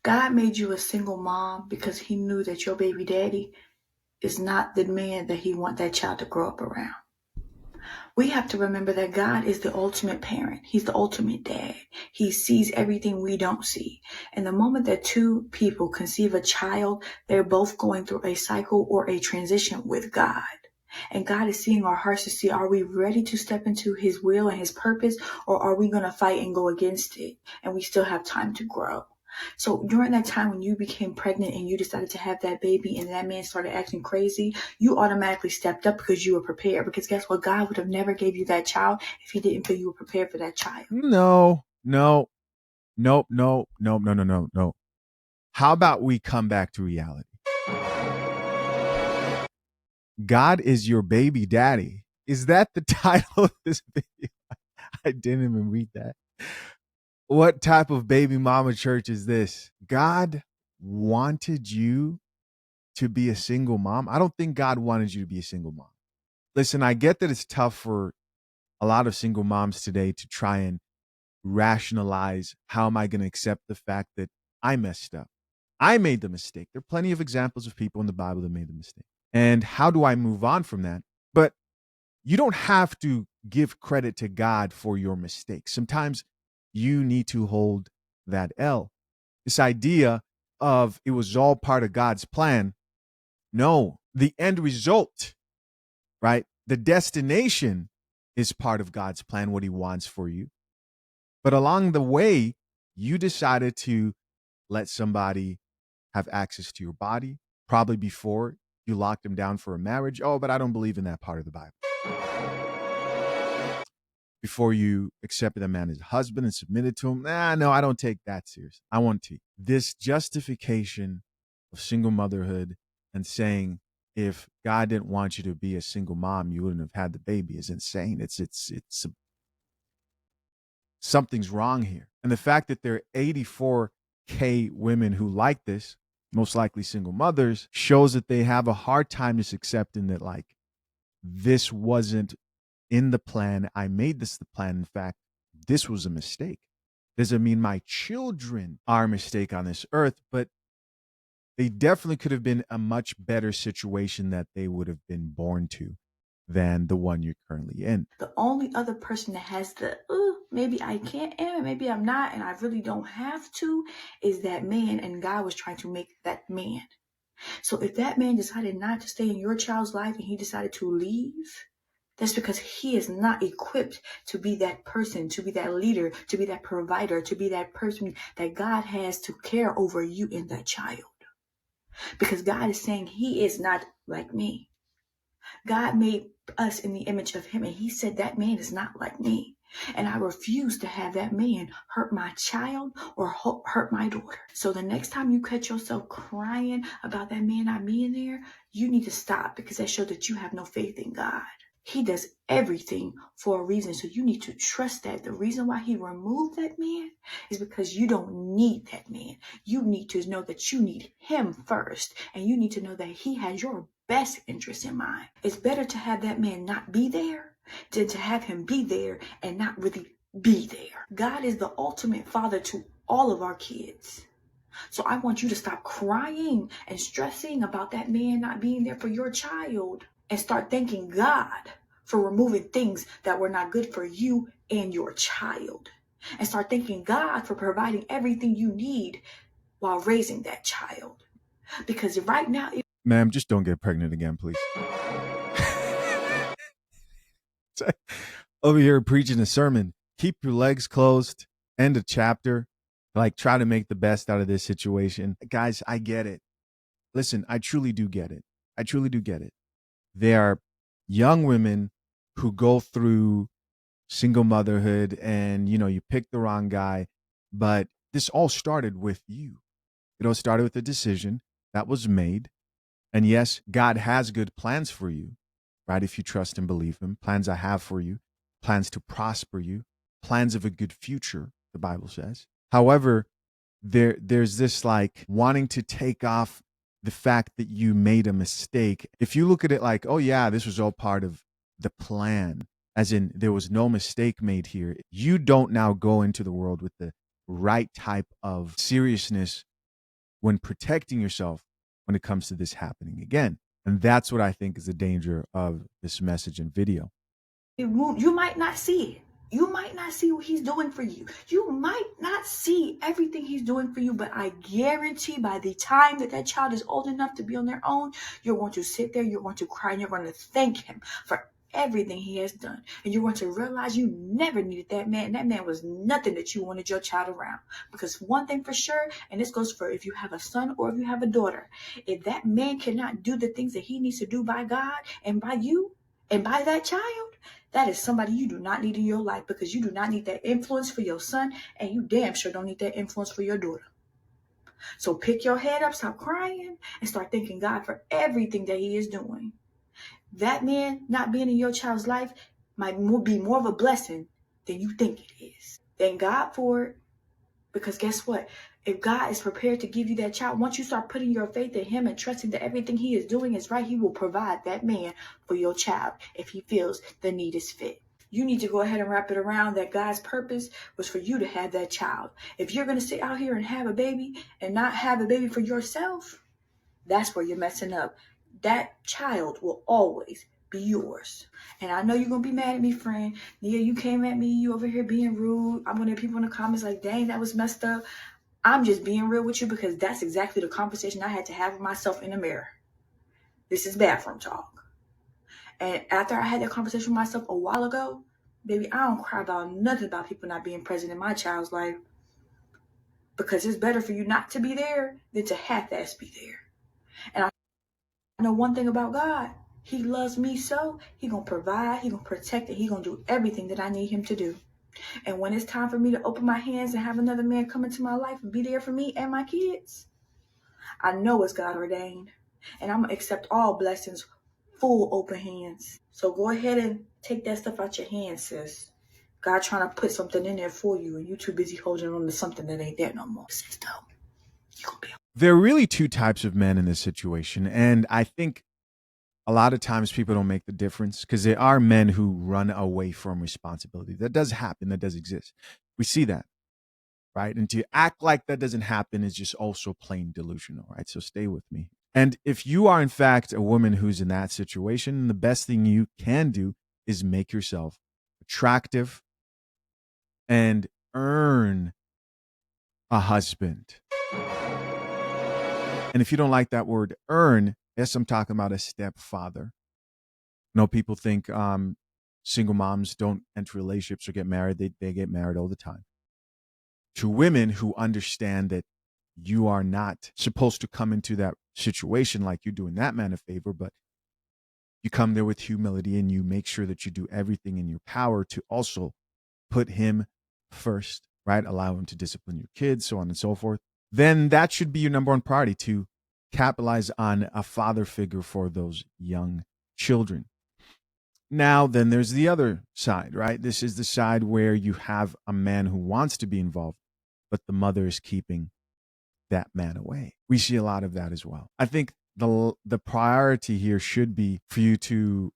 God made you a single mom because he knew that your baby daddy is not the man that he wants that child to grow up around. We have to remember that God is the ultimate parent. He's the ultimate dad. He sees everything we don't see. And the moment that two people conceive a child, they're both going through a cycle or a transition with God. And God is seeing our hearts to see, are we ready to step into his will and his purpose, or are we going to fight and go against it? And we still have time to grow. So during that time when you became pregnant and you decided to have that baby and that man started acting crazy, you automatically stepped up because you were prepared. Because guess what? God would have never gave you that child if he didn't feel you were prepared for that child. No. How about we come back to reality? God is your baby daddy. Is that the title of this video? I didn't even read that. What type of baby mama church is this? God wanted you to be a single mom. I don't think God wanted you to be a single mom. Listen, I get that it's tough for a lot of single moms today to try and rationalize, how am I going to accept the fact that I messed up? I made the mistake. There are plenty of examples of people in the Bible that made the mistake. And how do I move on from that? But you don't have to give credit to God for your mistakes. Sometimes you need to hold that L. This idea of it was all part of God's plan. No, the end result, right? The destination is part of God's plan, what he wants for you. But along the way, you decided to let somebody have access to your body, probably before you locked them down for a marriage. Oh, but I don't believe in that part of the Bible. Before you accepted a man as a husband and submitted to him, no, I don't take that serious. I want to. This justification of single motherhood and saying, if God didn't want you to be a single mom, you wouldn't have had the baby is insane. Something's wrong here. And the fact that there are 84K women who like this, most likely single mothers, shows that they have a hard time just accepting that, like, this wasn't in the plan. I made this the plan. In fact, this was a mistake. Doesn't mean my children are a mistake on this earth, but they definitely could have been a much better situation that they would have been born to than the one you're currently in. The only other person that has the, maybe I can't and maybe I'm not, and I really don't have to, is that man, and God was trying to make that man. So if that man decided not to stay in your child's life and he decided to leave, that's because he is not equipped to be that person, to be that leader, to be that provider, to be that person that God has to care over you and that child. Because God is saying he is not like me. God made us in the image of him, and he said that man is not like me. And I refuse to have that man hurt my child or hurt my daughter. So the next time you catch yourself crying about that man not being there, you need to stop, because that shows that you have no faith in God. He does everything for a reason. So you need to trust that the reason why he removed that man is because you don't need that man. You need to know that you need him first. And you need to know that he has your best interest in mind. It's better to have that man not be there than to have him be there and not really be there. God is the ultimate father to all of our kids. So I want you to stop crying and stressing about that man not being there for your child, and start thanking God for removing things that were not good for you and your child. And start thanking God for providing everything you need while raising that child. Because right now, Ma'am, just don't get pregnant again, please. Over here preaching a sermon. Keep your legs closed. End a chapter. Like, try to make the best out of this situation. Guys, I get it. Listen, I truly do get it. I truly do get it. There are young women who go through single motherhood and, you pick the wrong guy. But this all started with you. It all started with a decision that was made. And yes, God has good plans for you, right? If you trust and believe him. Plans I have for you, plans to prosper you, plans of a good future, the Bible says. However, there's this like wanting to take off the fact that you made a mistake. If you look at it like, oh yeah, this was all part of the plan, as in there was no mistake made here, you don't now go into the world with the right type of seriousness when protecting yourself when it comes to this happening again. And that's what I think is the danger of this message and video. You might not see it. You might not see what he's doing for you. You might not see everything he's doing for you, but I guarantee by the time that child is old enough to be on their own, you're going to sit there, you're going to cry, and you're going to thank him for everything he has done. And you're going to realize you never needed that man. That man was nothing that you wanted your child around. Because one thing for sure, and this goes for if you have a son or if you have a daughter, if that man cannot do the things that he needs to do by God and by you and by that child, that is somebody you do not need in your life, because you do not need that influence for your son, and you damn sure don't need that influence for your daughter. So pick your head up, stop crying, and start thanking God for everything that he is doing. That man not being in your child's life might be more of a blessing than you think it is. Thank God for it, because guess what? If God is prepared to give you that child, once you start putting your faith in him and trusting that everything he is doing is right, he will provide that man for your child if he feels the need is fit. You need to go ahead and wrap it around that God's purpose was for you to have that child. If you're going to sit out here and have a baby and not have a baby for yourself, that's where you're messing up. That child will always be yours. And I know you're going to be mad at me, friend. Yeah, you came at me, you over here being rude. I'm going to people in the comments like, dang, that was messed up. I'm just being real with you, because that's exactly the conversation I had to have with myself in the mirror. This is bathroom talk. And after I had that conversation with myself a while ago, baby, I don't cry about nothing about people not being present in my child's life, because it's better for you not to be there than to half-ass be there. And I know one thing about God. He loves me so he gonna provide, he gonna protect, and he gonna do everything that I need him to do. And when it's time for me to open my hands and have another man come into my life and be there for me and my kids, I know it's God ordained. And I'm going to accept all blessings, full open hands. So go ahead and take that stuff out your hands, sis. God trying to put something in there for you, and you too busy holding on to something that ain't there no more. There are really two types of men in this situation. And I think a lot of times people don't make the difference, because there are men who run away from responsibility. That does happen. That does exist. We see that, right? And to act like that doesn't happen is just also plain delusional, right? So stay with me. And if you are, in fact, a woman who's in that situation, the best thing you can do is make yourself attractive and earn a husband. And if you don't like that word earn, yes, I'm talking about a stepfather. You know, people think single moms don't enter relationships or get married. They get married all the time. To women who understand that you are not supposed to come into that situation like you're doing that man a favor, but you come there with humility and you make sure that you do everything in your power to also put him first, right? Allow him to discipline your kids, so on and so forth. Then that should be your number one priority, to capitalize on a father figure for those young children. Now, then there's the other side, right? This is the side where you have a man who wants to be involved, but the mother is keeping that man away. We see a lot of that as well. I think the priority here should be for you to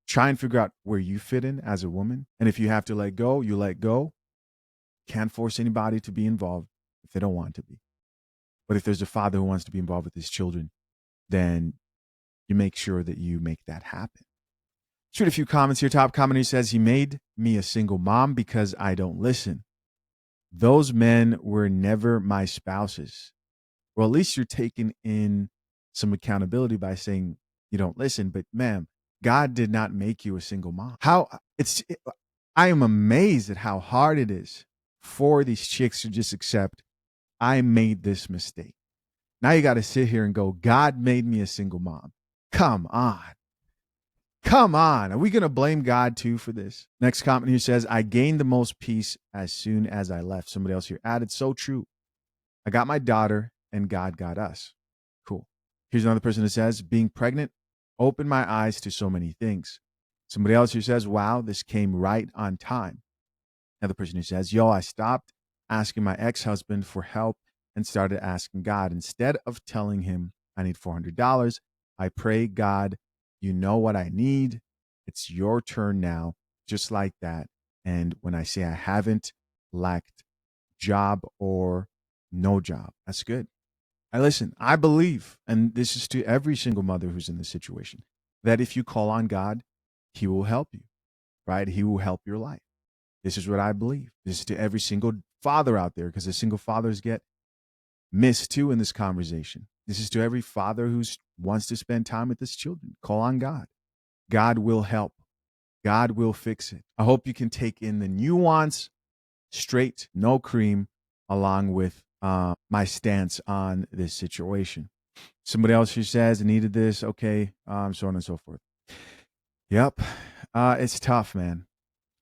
try and figure out where you fit in as a woman. And if you have to let go, you let go. Can't force anybody to be involved if they don't want to be. But if there's a father who wants to be involved with his children, then you make sure that you make that happen. Let's read a few comments here. Top commenter says, he made me a single mom because I don't listen. Those men were never my spouses. Well, at least you're taking in some accountability by saying you don't listen. But ma'am, God did not make you a single mom. I am amazed at how hard it is for these chicks to just accept, I made this mistake. Now you got to sit here and go, God made me a single mom. Come on. Come on. Are we going to blame God too for this? Next comment here says, I gained the most peace as soon as I left. Somebody else here added, so true. I got my daughter and God got us. Cool. Here's another person that says, being pregnant opened my eyes to so many things. Somebody else here says, wow, this came right on time. Another person who says, yo, I stopped asking my ex-husband for help and started asking God. Instead of telling him I need $400, I pray, God, you know what I need. It's your turn now, just like that. And when I say I haven't lacked job or no job, that's good. I believe, and this is to every single mother who's in this situation, that if you call on God, He will help you, right? He will help your life. This is what I believe. This is to every single father out there, because the single fathers get missed too in this conversation. This is to every father who wants to spend time with his children. Call on God. God will help. God will fix it. I hope you can take in the nuance, straight, no cream, along with my stance on this situation. Somebody else who says I needed this, okay, so on and so forth. Yep, it's tough, man.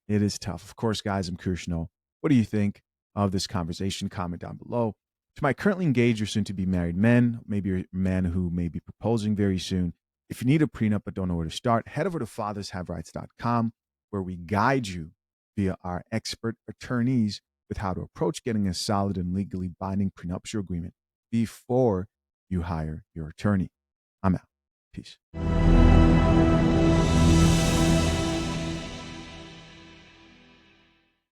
It is tough. Of course, guys, I'm curious to know, what do you think of this conversation? Comment down below. To my currently engaged or soon to be married men, maybe a man who may be proposing very soon, if you need a prenup but don't know where to start, head over to fathershaverights.com, where we guide you via our expert attorneys with how to approach getting a solid and legally binding prenuptial agreement before you hire your attorney. I'm out. Peace.